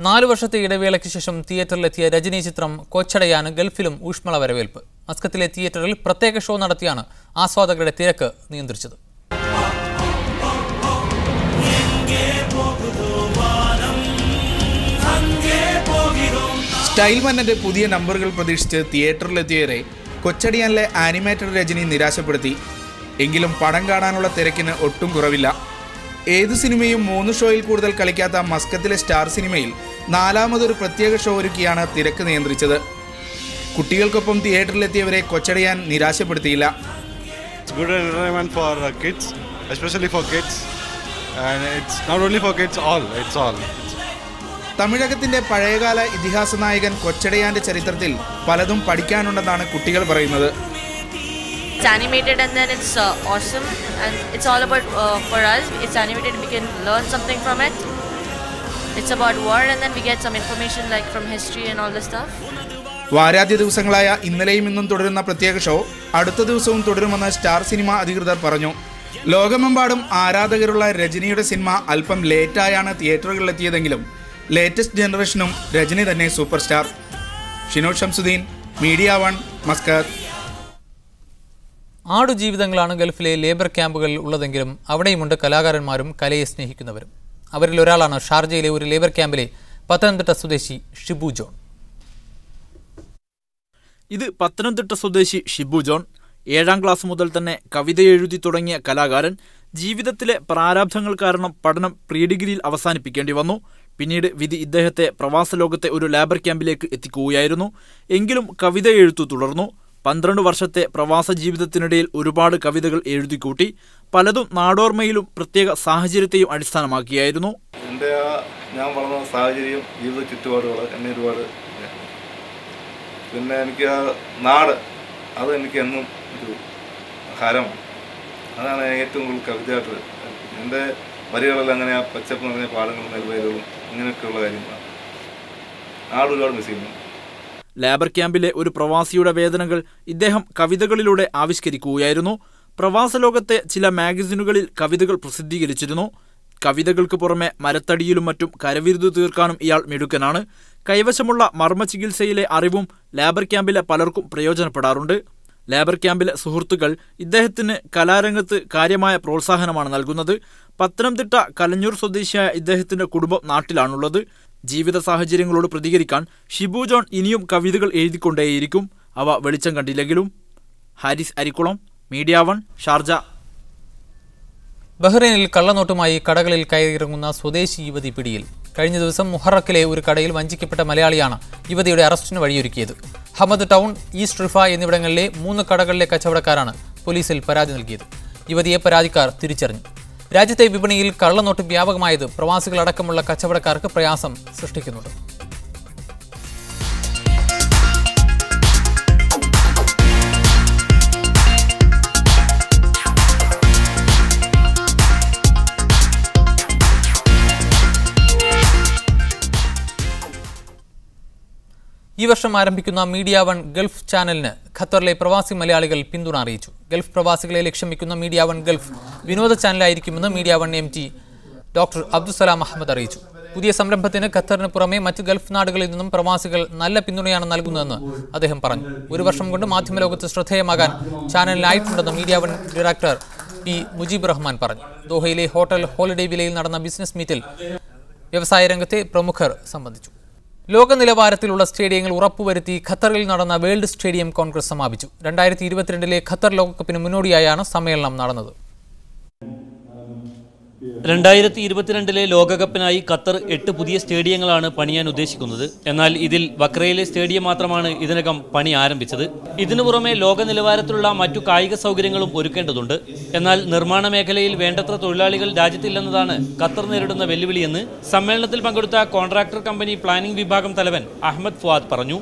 4 വർഷത്തെ ഇടവേളയ്ക്ക് ശേഷം തിയേറ്ററിലെത്തിയ രജനി ചിത്രം കൊച്ചടയാന് ഗൾഫിലും ഊഷ്മള വരവേൽപ്പ്. മസ്കത്തിലെ തിയേറ്ററിൽ പ്രത്യേക ഷോ നടത്തിയാണ് ആസ്വാദകരുടെ തിരക്ക് നിയന്ത്രിച്ചത്. സ്റ്റൈൽ മന്നന്റെ പുതിയ നമ്പറുകൾ പ്രതീക്ഷിച്ച് തിയേറ്ററിലെത്തിയവരെ കൊച്ചടിയാനിലെ ആനിമേറ്റഡ് രജനി നിരാശപ്പെടുത്തി. എങ്കിലും പടം കാണാനുള്ള തിരക്കിന് ഒട്ടും കുറവില്ല. ഏതു സിനിമയും 3 ഷോയിൽ കൂടുതൽ കളിക്കാത്ത മസ്കത്തിലെ സ്റ്റാർ സിനിമയിൽ 4ാമതൊരു പ്രത്യേക ഷോ ഒരുക്കിയാണ് തിരക്ക് നിയന്ത്രിച്ചത്. കുട്ടികൾക്കൊപ്പം തിയേറ്ററിലെത്തിയവരെ കൊച്ചടിയാൻ നിരാശപ്പെടുത്തിയില്ല. തമിഴകത്തിന്റെ പഴയകാല ഇതിഹാസ നായകൻ കൊച്ചടയാന്റെ ചരിത്രത്തിൽ പലതും പഠിക്കാനുണ്ടെന്നാണ് കുട്ടികൾ പറയുന്നത്. It's animated and then it's awesome and it's all about for us it's animated, we can learn something from it. It's about war and then we get some information like from history and all this stuff. വാരാദ്യ ദിവസങ്ങളായ ഇന്നലെയും ഇന്നും തുടരുന്ന പ്രത്യേക show അടുത്ത ദിവസവും തുടരുമെന്ന് star cinema അധികൃതർ പറഞ്ഞു. ലോകമെമ്പാടും ആരാധകരുള്ള രജനിയുടെ സിനിമ അല്പം ലേറ്റായാണ് തിയേറ്ററുകളിലെത്തിയതെങ്കിലും ലേറ്റസ്റ്റ് ജനറേഷനും രജനി തന്നെ super star. Shino Shamsuddin, media 1, Muscat. ആടുജീവിതങ്ങളാണ് ഗൾഫിലെ ലേബർ ക്യാമ്പുകളിൽ ഉള്ളതെങ്കിലും അവിടെയുമുണ്ട് കലാകാരന്മാരും കലയെ സ്നേഹിക്കുന്നവരും. അവരിൽ ഒരാളാണ് ഷാർജയിലെ ഒരു ലേബർ ക്യാമ്പിലെ പത്തനംതിട്ട സ്വദേശി ഷിബു ജോൺ. ഇത് പത്തനംതിട്ട സ്വദേശി ഷിബു ജോൺ. 7ാം ക്ലാസ് മുതൽ തന്നെ കവിത എഴുതി തുടങ്ങിയ കലാകാരൻ ജീവിതത്തിലെ പ്രാരാബ്ധങ്ങൾ കാരണം പഠനം പ്രീ ഡിഗ്രിയിൽ അവസാനിപ്പിക്കേണ്ടി വന്നു. പിന്നീട് വിധി ഇദ്ദേഹത്തെ പ്രവാസ ലോകത്തെ ഒരു ലേബർ ക്യാമ്പിലേക്ക് എത്തിക്കുകയായിരുന്നു. എങ്കിലും കവിത എഴുത്തു തുടർന്നു. 12 വർഷത്തെ പ്രവാസ ജീവിതത്തിനിടയിൽ ഒരുപാട് കവിതകൾ എഴുതിക്കൂട്ടി. പലതും നാടോർമ്മയിലും പ്രത്യേക സാഹചര്യത്തെയും അടിസ്ഥാനമാക്കിയായിരുന്നു. ഞാൻ വളർന്ന സാഹചര്യം, ജീവിത ചുറ്റുപാടുകൾ എന്നെ ഒരുപാട്, പിന്നെ എനിക്ക് ആ നാട് അത് എനിക്ക് എന്നും ഒരു ഹരമാണ്. അതാണ് ഏറ്റവും കൂടുതൽ കവിതയായിട്ട് എൻ്റെ വരികളെല്ലാം അങ്ങനെ ആ പച്ചപ്പ് നിറഞ്ഞ പാടങ്ങളും നെൽവയലുകളും ഇങ്ങനെയൊക്കെയുള്ള കാര്യങ്ങളാണ്. നാട് ഒരുപാട് മിസ് ചെയ്യുന്നു. ലേബർ ക്യാമ്പിലെ ഒരു പ്രവാസിയുടെ വേദനകൾ ഇദ്ദേഹം കവിതകളിലൂടെ ആവിഷ്കരിക്കുകയായിരുന്നു. പ്രവാസ ലോകത്തെ ചില മാഗസിനുകളിൽ കവിതകൾ പ്രസിദ്ധീകരിച്ചിരുന്നു. കവിതകൾക്ക് പുറമെ മരത്തടിയിലും മറ്റും കരവിരുത് തീർക്കാനും ഇയാൾ മിടുക്കനാണ്. കൈവശമുള്ള മർമ്മ ചികിത്സയിലെ അറിവും ലേബർ ക്യാമ്പിലെ പലർക്കും പ്രയോജനപ്പെടാറുണ്ട്. ലേബർ ക്യാമ്പിലെ സുഹൃത്തുക്കൾ ഇദ്ദേഹത്തിന് കലാരംഗത്ത് കാര്യമായ പ്രോത്സാഹനമാണ് നൽകുന്നത്. പത്തനംതിട്ട കലഞ്ഞൂർ സ്വദേശിയായ ഇദ്ദേഹത്തിന്റെ കുടുംബം നാട്ടിലാണുള്ളത്. ജീവിത സാഹചര്യങ്ങളോട് പ്രതികരിക്കാൻ ഷിബു ജോൺ ഇനിയും കവിതകൾ എഴുതിക്കൊണ്ടേയിരിക്കും, അവ വെളിച്ചം കണ്ടില്ലെങ്കിലും. Haris Arikkulam, media 1, Sharjah. ബഹ്റൈനിൽ കള്ളനോട്ടുമായി കടകളിൽ കയറിയിറങ്ങുന്ന സ്വദേശി യുവതി പിടിയിൽ. കഴിഞ്ഞ ദിവസം മുഹറക്കിലെ ഒരു കടയിൽ വഞ്ചിക്കപ്പെട്ട മലയാളിയാണ് യുവതിയുടെ അറസ്റ്റിന് വഴിയൊരുക്കിയത്. ഹമദ് ടൗൺ, ഈസ്റ്റ് റിഫ എന്നിവിടങ്ങളിലെ 3 കടകളിലെ കച്ചവടക്കാരാണ് പോലീസിൽ പരാതി നൽകിയത്. യുവതിയെ പരാതിക്കാർ തിരിച്ചറിഞ്ഞു. രാജ്യത്തെ വിപണിയിൽ കള്ളനോട്ട് വ്യാപകമായത് പ്രവാസികളടക്കമുള്ള കച്ചവടക്കാർക്ക് പ്രയാസം സൃഷ്ടിക്കുന്നുണ്ട്. ഈ വർഷം ആരംഭിക്കുന്ന മീഡിയ 1 ഗൾഫ് ചാനലിന് ഖത്തറിലെ പ്രവാസി മലയാളികൾ പിന്തുണ അറിയിച്ചു. ഗൾഫ് പ്രവാസികളെ ലക്ഷ്യം വയ്ക്കുന്ന മീഡിയ 1 ഗൾഫ് വിനോദ ചാനലായിരിക്കുമെന്ന് media 1 MD doctor Abdussalam Ahmed അറിയിച്ചു. പുതിയ സംരംഭത്തിന് ഖത്തറിന് പുറമെ മറ്റ് ഗൾഫ് നാടുകളിൽ നിന്നും പ്രവാസികൾ നല്ല പിന്തുണയാണ് നൽകുന്നതെന്ന് അദ്ദേഹം പറഞ്ഞു. 1 വർഷം കൊണ്ട് മാധ്യമലോകത്ത് ശ്രദ്ധേയമാകാൻ ചാനലിനായിട്ടുണ്ടെന്ന് media 1 director P Mujeeb Rahman പറഞ്ഞു. ദോഹയിലെ ഹോട്ടൽ ഹോളിഡേ വിലയിൽ നടന്ന ബിസിനസ് മീറ്റിൽ വ്യവസായ രംഗത്തെ പ്രമുഖർ സംബന്ധിച്ചു. ലോക നിലവാരത്തിലുള്ള സ്റ്റേഡിയങ്ങൾ ഉറപ്പുവരുത്തി ഖത്തറിൽ നടന്ന വേൾഡ് സ്റ്റേഡിയം കോൺഗ്രസ് സമാപിച്ചു. 2022 ഖത്തർ ലോകകപ്പിന് മുന്നോടിയായാണ് സമ്മേളനം നടന്നത്. 2022 ലോകകപ്പിനായി ഖത്തർ 8 പുതിയ സ്റ്റേഡിയങ്ങളാണ് പണിയാൻ ഉദ്ദേശിക്കുന്നത്. എന്നാൽ ഇതിൽ വക്രയിലെ സ്റ്റേഡിയം മാത്രമാണ് ഇതിനകം പണി ആരംഭിച്ചത്. ഇതിനു പുറമെ ലോക നിലവാരത്തിലുള്ള മറ്റു കായിക സൗകര്യങ്ങളും ഒരുക്കേണ്ടതുണ്ട്. എന്നാൽ നിർമ്മാണ മേഖലയിൽ വേണ്ടത്ര തൊഴിലാളികൾ രാജ്യത്തില്ലെന്നതാണ് ഖത്തർ നേരിടുന്ന വെല്ലുവിളിയെന്ന് സമ്മേളനത്തിൽ പങ്കെടുത്ത കോൺട്രാക്ടർ കമ്പനി പ്ലാനിംഗ് വിഭാഗം തലവൻ അഹമ്മദ് ഫുആദ് പറഞ്ഞു.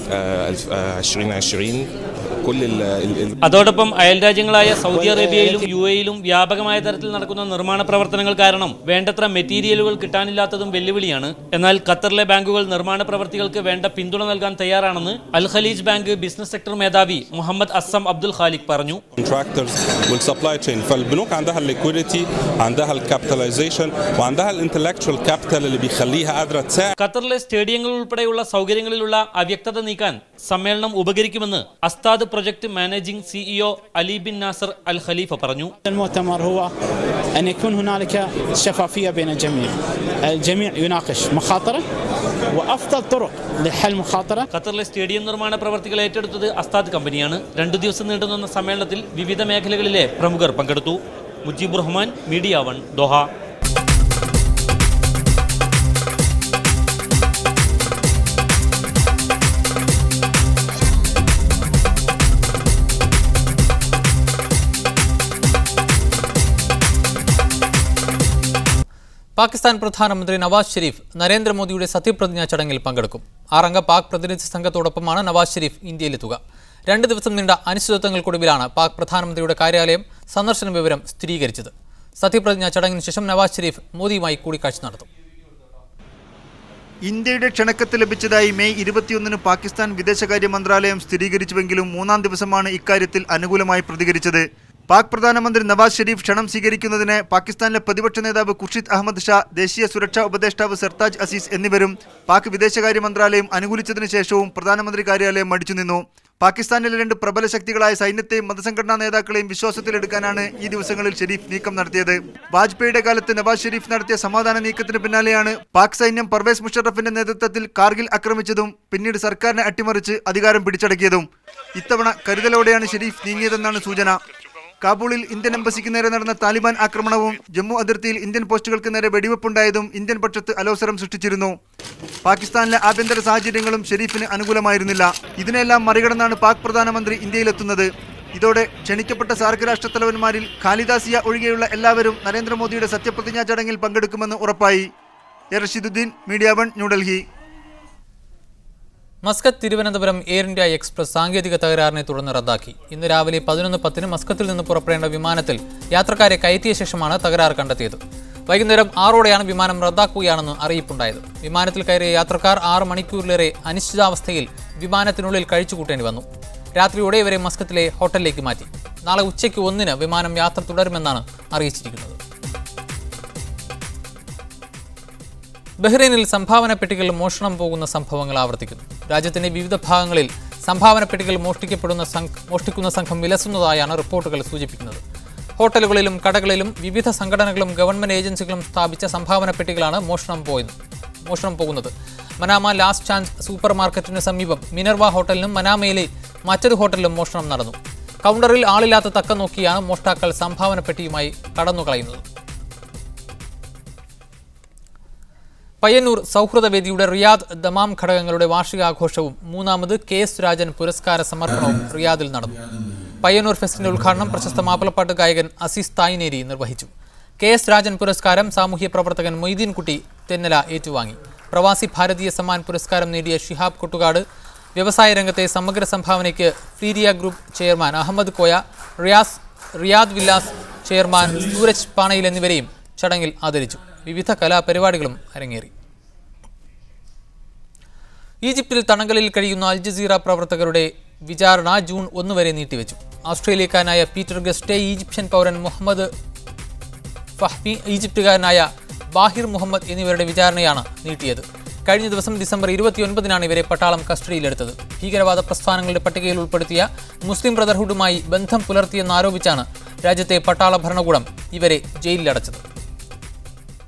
2020 അതോടൊപ്പം അയൽരാജ്യങ്ങളായ സൗദി അറേബ്യയിലും UAE-യിലും വ്യാപകമായ തരത്തിൽ നടക്കുന്ന നിർമ്മാണ പ്രവർത്തനങ്ങൾ കാരണം വേണ്ടത്ര മെറ്റീരിയലുകൾ കിട്ടാനില്ലാത്തതും വെല്ലുവിളിയാണ്. എന്നാൽ ഖത്തറിലെ ബാങ്കുകൾ നിർമ്മാണ പ്രവർത്തികൾക്ക് വേണ്ട പിന്തുണ നൽകാൻ തയ്യാറാണെന്ന് അൽ ഖലീജ് ബാങ്ക് ബിസിനസ് സെക്ടർ മേധാവി മുഹമ്മദ് അസം അബ്ദുൽ ഖാലിഖ് പറഞ്ഞു. والسبلاي تشين فالبنوك عندها الليكويديتي عندها الكابيتاليزيشن وعندها الانتلكتشوال كابيتال اللي بيخليها قادره تساعد. ഖത്തറിലെ സ്റ്റേഡിയങ്ങൾ ഉൾപ്പെടെയുള്ള സൗകര്യങ്ങളിലുള്ള അവ്യക്തത നീക്കാൻ സമ്മേളനം ഉപകരിക്കുമെന്ന് Astad project managing CEO Ali bin Nasser Al Khalifa പറഞ്ഞു. المؤتمر هو أن يكون هنالك شفافية بين الجميع. الجميع يناقش مخاطره وأفضل طرق لحل مخاطره. ഖത്തറിലെ സ്റ്റേഡിയം നിർമ്മാണ പ്രവർത്തികൾ ഏറ്റെടുത്തത് അസ്താദ് കമ്പനിയാണ്. 2 ദിവസം നീണ്ടുനിന്ന സമ്മേളനത്തിൽ വിവിധ മേഖലകളിലെ പ്രമുഖർ പങ്കെടുത്തു. Mujeebur Rahman, media 1, Doha. പാകിസ്ഥാൻ പ്രധാനമന്ത്രി നവാസ് ഷെരീഫ് നരേന്ദ്രമോദിയുടെ സത്യപ്രതിജ്ഞാ ചടങ്ങിൽ പങ്കെടുക്കും. 6 അംഗ പാക് പ്രതിനിധി സംഘത്തോടൊപ്പമാണ് നവാസ് ഷെരീഫ് ഇന്ത്യയിലെത്തുക. 2 ദിവസം നീണ്ട അനിശ്ചിതത്വങ്ങൾക്കൊടുവിലാണ് പാക് പ്രധാനമന്ത്രിയുടെ കാര്യാലയം സന്ദർശന വിവരം സ്ഥിരീകരിച്ചത്. സത്യപ്രതിജ്ഞാ ചടങ്ങിന് ശേഷം നവാസ് ഷെരീഫ് മോദിയുമായി കൂടിക്കാഴ്ച നടത്തും. ഇന്ത്യയുടെ ക്ഷണക്കത്ത് ലഭിച്ചതായി മെയ് 21 പാകിസ്ഥാൻ വിദേശകാര്യ മന്ത്രാലയം സ്ഥിരീകരിച്ചുവെങ്കിലും 3-ാം ദിവസമാണ് ഇക്കാര്യത്തിൽ അനുകൂലമായി പ്രതികരിച്ചത്. പാക് പ്രധാനമന്ത്രി നവാസ് ഷെരീഫ് ക്ഷണം സ്വീകരിക്കുന്നതിന് പാകിസ്ഥാനിലെ പ്രതിപക്ഷ നേതാവ് ഖുർഷിദ് അഹമ്മദ് ഷാ, ദേശീയ സുരക്ഷാ ഉപദേഷ്ടാവ് സർത്താജ് അസീസ് എന്നിവരും പാക് വിദേശകാര്യ മന്ത്രാലയം അനുകൂലിച്ചതിനു ശേഷവും പ്രധാനമന്ത്രി കാര്യാലയം മടിച്ചുനിന്നു. പാകിസ്ഥാനിലെ 2 പ്രബല ശക്തികളായ സൈന്യത്തെയും മതസംഘടനാ നേതാക്കളെയും വിശ്വാസത്തിലെടുക്കാനാണ് ഈ ദിവസങ്ങളിൽ ഷെരീഫ് നീക്കം നടത്തിയത്. വാജ്പേയിയുടെ കാലത്ത് നവാസ് ഷെരീഫ് നടത്തിയ സമാധാന നീക്കത്തിന് പിന്നാലെയാണ് പാക് സൈന്യം പർവേസ് മുഷറഫിന്റെ നേതൃത്വത്തിൽ കാർഗിൽ ആക്രമിച്ചതും പിന്നീട് സർക്കാരിനെ അട്ടിമറിച്ച് അധികാരം പിടിച്ചടക്കിയതും. ഇത്തവണ കരുതലോടെയാണ് ഷെരീഫ് നീങ്ങിയതെന്നാണ് സൂചന. കാബൂളിൽ ഇന്ത്യൻ എംബസിക്ക് നേരെ നടന്ന താലിബാൻ ആക്രമണവും ജമ്മു അതിർത്തിയിൽ ഇന്ത്യൻ പോസ്റ്റുകൾക്ക് നേരെ വെടിവെപ്പുണ്ടായതും ഇന്ത്യൻ പക്ഷത്ത് അലോസരം സൃഷ്ടിച്ചിരുന്നു. പാകിസ്ഥാനിലെ ആഭ്യന്തര സാഹചര്യങ്ങളും ഷെരീഫിന് അനുകൂലമായിരുന്നില്ല. ഇതിനെല്ലാം മറികടന്നാണ് പാക് പ്രധാനമന്ത്രി ഇന്ത്യയിലെത്തുന്നത്. ഇതോടെ ക്ഷണിക്കപ്പെട്ട സാർക്ക് രാഷ്ട്രത്തലവന്മാരിൽ ഖാലിദാസിയ ഒഴികെയുള്ള എല്ലാവരും നരേന്ദ്രമോദിയുടെ സത്യപ്രതിജ്ഞാ ചടങ്ങിൽ പങ്കെടുക്കുമെന്ന് ഉറപ്പായി. Rashiduddin, media 1, New Delhi. Muscat Thiruvananthapuram air India express സാങ്കേതിക തകരാറിനെ തുടർന്ന് റദ്ദാക്കി. ഇന്ന് രാവിലെ 11:10 മസ്കത്തിൽ നിന്ന് പുറപ്പെടേണ്ട വിമാനത്തിൽ യാത്രക്കാരെ കയറ്റിയ ശേഷമാണ് തകരാർ കണ്ടെത്തിയത്. വൈകുന്നേരം 6ഓടെയാണ് വിമാനം റദ്ദാക്കുകയാണെന്ന് അറിയിപ്പുണ്ടായത്. വിമാനത്തിൽ കയറിയ യാത്രക്കാർ 6 മണിക്കൂറിലേറെ അനിശ്ചിതാവസ്ഥയിൽ വിമാനത്തിനുള്ളിൽ കഴിച്ചുകൂട്ടേണ്ടി വന്നു. രാത്രിയോടെ ഇവരെ മസ്കത്തിലെ ഹോട്ടലിലേക്ക് മാറ്റി. നാളെ ഉച്ചയ്ക്ക് 1-ന് വിമാനം യാത്ര തുടരുമെന്നാണ് അറിയിച്ചിരിക്കുന്നത്. ബഹ്റൈനിൽ സംഭാവന പെട്ടികൾ മോഷണം പോകുന്ന സംഭവങ്ങൾ ആവർത്തിക്കുന്നു. രാജ്യത്തിന്റെ വിവിധ ഭാഗങ്ങളിൽ സംഭാവന പെട്ടികൾ മോഷ്ടിക്കുന്ന സംഘം വിലസുന്നതായാണ് റിപ്പോർട്ടുകൾ സൂചിപ്പിക്കുന്നത്. ഹോട്ടലുകളിലും കടകളിലും വിവിധ സംഘടനകളും ഗവൺമെന്റ് ഏജൻസികളും സ്ഥാപിച്ച സംഭാവന പെട്ടികളാണ് മോഷണം പോകുന്നത്. മനാമ ലാസ്റ്റ് ചാൻസ് സൂപ്പർ മാർക്കറ്റിന് സമീപം മിനർവ ഹോട്ടലിനും മനാമയിലെ മറ്റൊരു ഹോട്ടലിലും മോഷണം നടന്നു. കൗണ്ടറിൽ ആളില്ലാത്ത തക്കം നോക്കിയാണ് മോഷ്ടാക്കൾ സംഭാവന പെട്ടിയുമായി കടന്നുകളയുന്നത്. പയ്യന്നൂർ സൗഹൃദവേദിയുടെ റിയാദ് ദമാം ഘടകങ്ങളുടെ വാർഷികാഘോഷവും 3ാമത് KS രാജൻ പുരസ്കാര സമർപ്പണവും റിയാദിൽ നടന്നു. പയ്യന്നൂർ ഫെസ്റ്റിന്റെ ഉദ്ഘാടനം പ്രശസ്ത മാപ്പിളപ്പാട്ട് ഗായകൻ അസീസ് തായിനേരി നിർവഹിച്ചു. KS രാജൻ പുരസ്കാരം സാമൂഹ്യ പ്രവർത്തകൻ മൊയ്തീൻ കുട്ടി തെന്നല ഏറ്റുവാങ്ങി. പ്രവാസി ഭാരതീയ സമ്മാൻ പുരസ്കാരം നേടിയ ഷിഹാബ് കൊട്ടുകാട്, വ്യവസായ രംഗത്തെ സമഗ്ര സംഭാവനയ്ക്ക് ഫ്രീരിയ group chairman Ahmed Koya, Riyadh villas chairman Suraj Panayil എന്നിവരെയും ചടങ്ങിൽ ആദരിച്ചു. വിവിധ കലാപരിപാടികളും അരങ്ങേറി. ഈജിപ്തിൽ തടങ്കലിൽ കഴിയുന്ന അൽ ജസീറ പ്രവർത്തകരുടെ വിചാരണ ജൂൺ 1 വരെ നീട്ടിവെച്ചു. ഓസ്ട്രേലിയക്കാരനായ പീറ്റർ ഗസ്റ്റേ, ഈജിപ്ഷ്യൻ പൗരൻ മുഹമ്മദ് ഫഹ്മി, ഈജിപ്തുകാരനായ ബാഹിർ മുഹമ്മദ് എന്നിവരുടെ വിചാരണയാണ് നീട്ടിയത്. കഴിഞ്ഞ ദിവസം ഡിസംബർ 29-നാണ് ഇവരെ പട്ടാളം കസ്റ്റഡിയിലെടുത്തത്. ഭീകരവാദ പ്രസ്ഥാനങ്ങളുടെ പട്ടികയിൽ ഉൾപ്പെടുത്തിയ മുസ്ലിം ബ്രദർഹുഡുമായി ബന്ധം പുലർത്തിയെന്നാരോപിച്ചാണ് രാജ്യത്തെ പട്ടാള ഭരണകൂടം ഇവരെ ജയിലിലടച്ചത്.